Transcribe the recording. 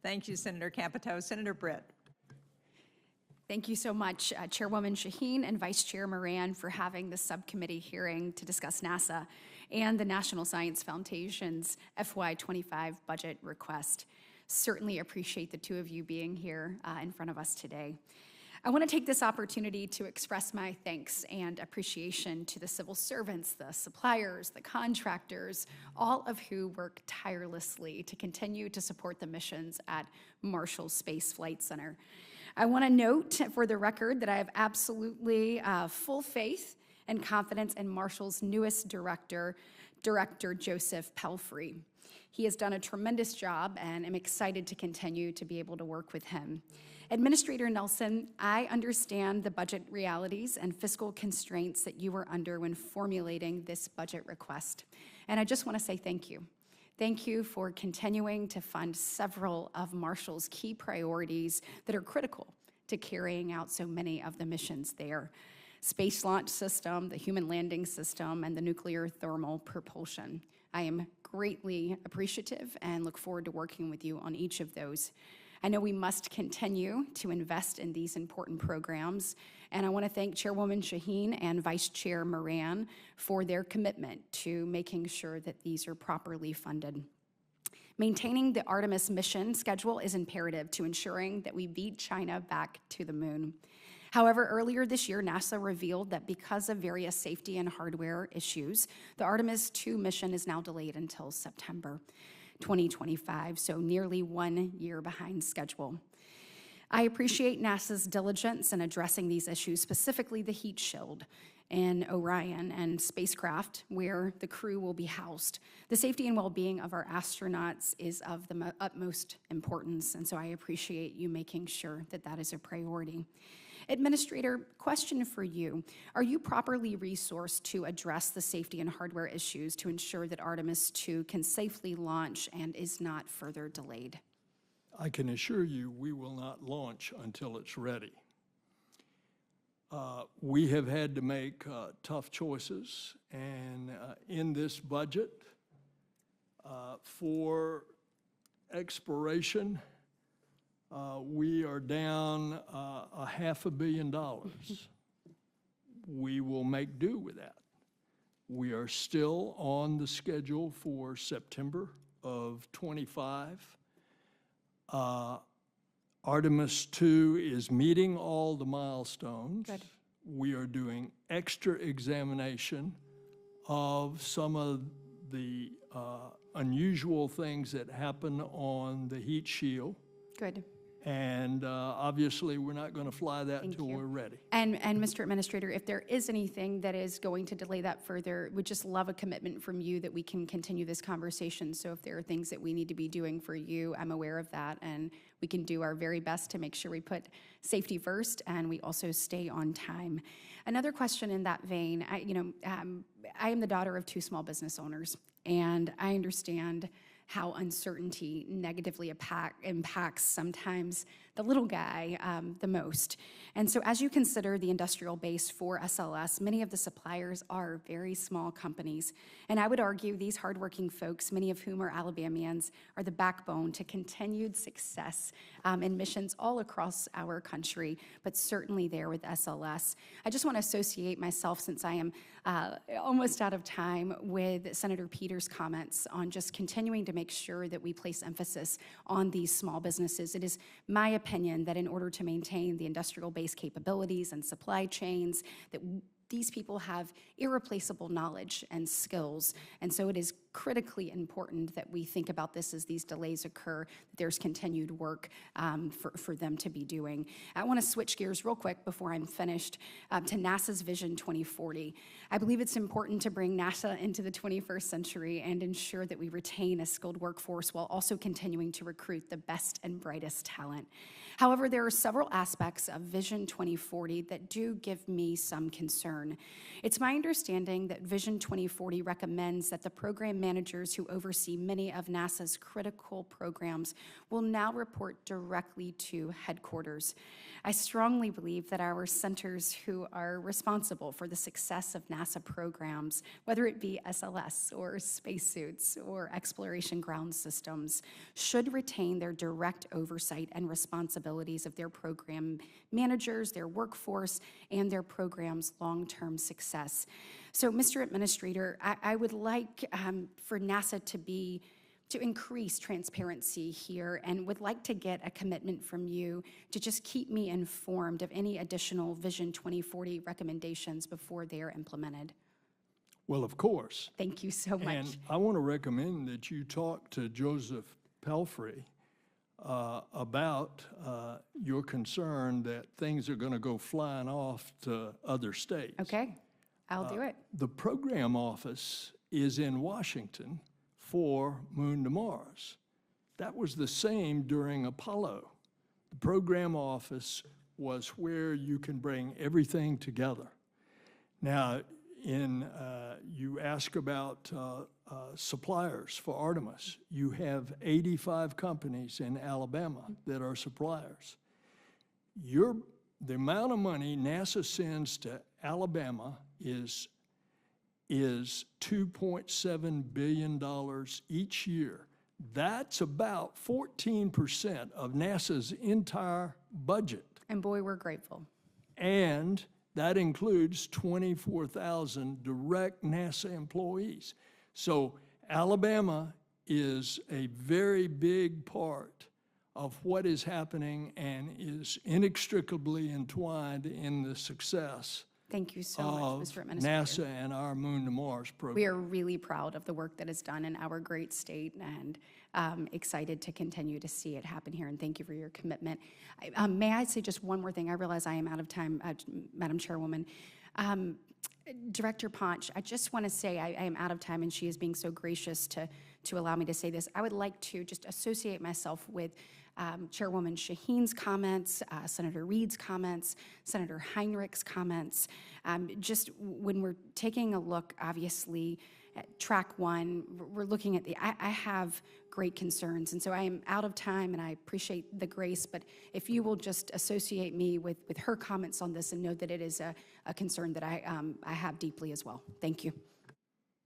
Thank you, Senator Capito. Senator Britt. Thank you so much, Chairwoman Shaheen and Vice Chair Moran, for having this subcommittee hearing to discuss NASA and the National Science Foundation's FY25 budget request. Certainly appreciate the two of you being here in front of us today. I want to take this opportunity to express my thanks and appreciation to the civil servants, the suppliers, the contractors, all of who work tirelessly to continue to support the missions at Marshall Space Flight Center. I want to note for the record that I have absolutely full faith and confidence in Marshall's newest director, Joseph Pelfrey. He has done a tremendous job, and I'm excited to continue to be able to work with him. Administrator Nelson, I understand the budget realities and fiscal constraints that you were under when formulating this budget request. And I just want to say thank you. Thank you for continuing to fund several of Marshall's key priorities that are critical to carrying out so many of the missions there. Space launch system, the human landing system, and the nuclear thermal propulsion. I am greatly appreciative and look forward to working with you on each of those. I know we must continue to invest in these important programs, and I want to thank Chairwoman Shaheen and Vice Chair Moran for their commitment to making sure that these are properly funded. Maintaining the Artemis mission schedule is imperative to ensuring that we beat China back to the moon. However, earlier this year, NASA revealed that because of various safety and hardware issues, the Artemis 2 mission is now delayed until September 2025, so nearly 1 year behind schedule. I appreciate NASA's diligence in addressing these issues, specifically the heat shield in Orion and spacecraft where the crew will be housed. The safety and well-being of our astronauts is of the utmost importance, and so I appreciate you making sure that that is a priority. Administrator, question for you. Are you properly resourced to address the safety and hardware issues to ensure that Artemis 2 can safely launch and is not further delayed? I can assure you we will not launch until it's ready. We have had to make tough choices, and in this budget for exploration, we are down $500 million. We will make do with that. We are still on the schedule for September of 25. Artemis 2 is meeting all the milestones. Good. We are doing extra examination of some of the unusual things that happen on the heat shield. Good. And obviously, we're not going to fly that until we're ready. And Mr. Administrator, if there is anything that is going to delay that further, we'd just love a commitment from you that we can continue this conversation. So if there are things that we need to be doing for you, I'm aware of that, and we can do our very best to make sure we put safety first and we also stay on time. Another question in that vein, I am the daughter of 2 small business owners, and I understand how uncertainty negatively impacts sometimes the little guy the most. And so as you consider the industrial base for SLS, many of the suppliers are very small companies. And I would argue these hardworking folks, many of whom are Alabamians, are the backbone to continued success in missions all across our country, but certainly there with SLS. I just want to associate myself, since I am almost out of time, with Senator Peters' comments on just continuing to make sure that we place emphasis on these small businesses. It is my opinion that in order to maintain the industrial base capabilities and supply chains, that these people have irreplaceable knowledge and skills. And so it is critically important that we think about this as these delays occur, that there's continued work for them to be doing. I want to switch gears real quick before I'm finished to NASA's Vision 2040. I believe it's important to bring NASA into the 21st century and ensure that we retain a skilled workforce while also continuing to recruit the best and brightest talent. However, there are several aspects of Vision 2040 that do give me some concern. concern. It's my understanding that Vision 2040 recommends that the program managers who oversee many of NASA's critical programs will now report directly to headquarters. I strongly believe that our centers who are responsible for the success of NASA programs, whether it be SLS or spacesuits or exploration ground systems, should retain their direct oversight and responsibilities of their program managers, their workforce, and their program's long-term success. So, Mr. Administrator, I would like for NASA to increase transparency here, and would like to get a commitment from you to just keep me informed of any additional Vision 2040 recommendations before they are implemented. Well, of course. Thank you so much. And I want to recommend that you talk to Joseph Pelfrey about your concern that things are going to go flying off to other states. Okay, I'll do it. The program office is in Washington for Moon to Mars. That was the same during Apollo. The program office was where you can bring everything together. Now, you ask about suppliers for Artemis. You have 85 companies in Alabama that are suppliers. The amount of money NASA sends to Alabama is $2.7 billion each year. That's about 14% of NASA's entire budget. And boy, we're grateful. And that includes 24,000 direct NASA employees. So Alabama is a very big part of what is happening and is inextricably entwined in the success Thank you so much, of Mr. Administrator. NASA and our Moon to Mars program. We are really proud of the work that is done in our great state, and excited to continue to see it happen here, and thank you for your commitment. May I say just one more thing? I realize I am out of time, Madam Chairwoman. Director Ponch, I just want to say I am out of time, and she is being so gracious to allow me to say this. I would like to just associate myself with Chairwoman Shaheen's comments, Senator Reed's comments, Senator Heinrich's comments. Just when we're taking a look, obviously, at track one, we're looking at I have great concerns, and so I am out of time, and I appreciate the grace, but if you will just associate me with her comments on this and know that it is a concern that I have deeply as well. Thank you.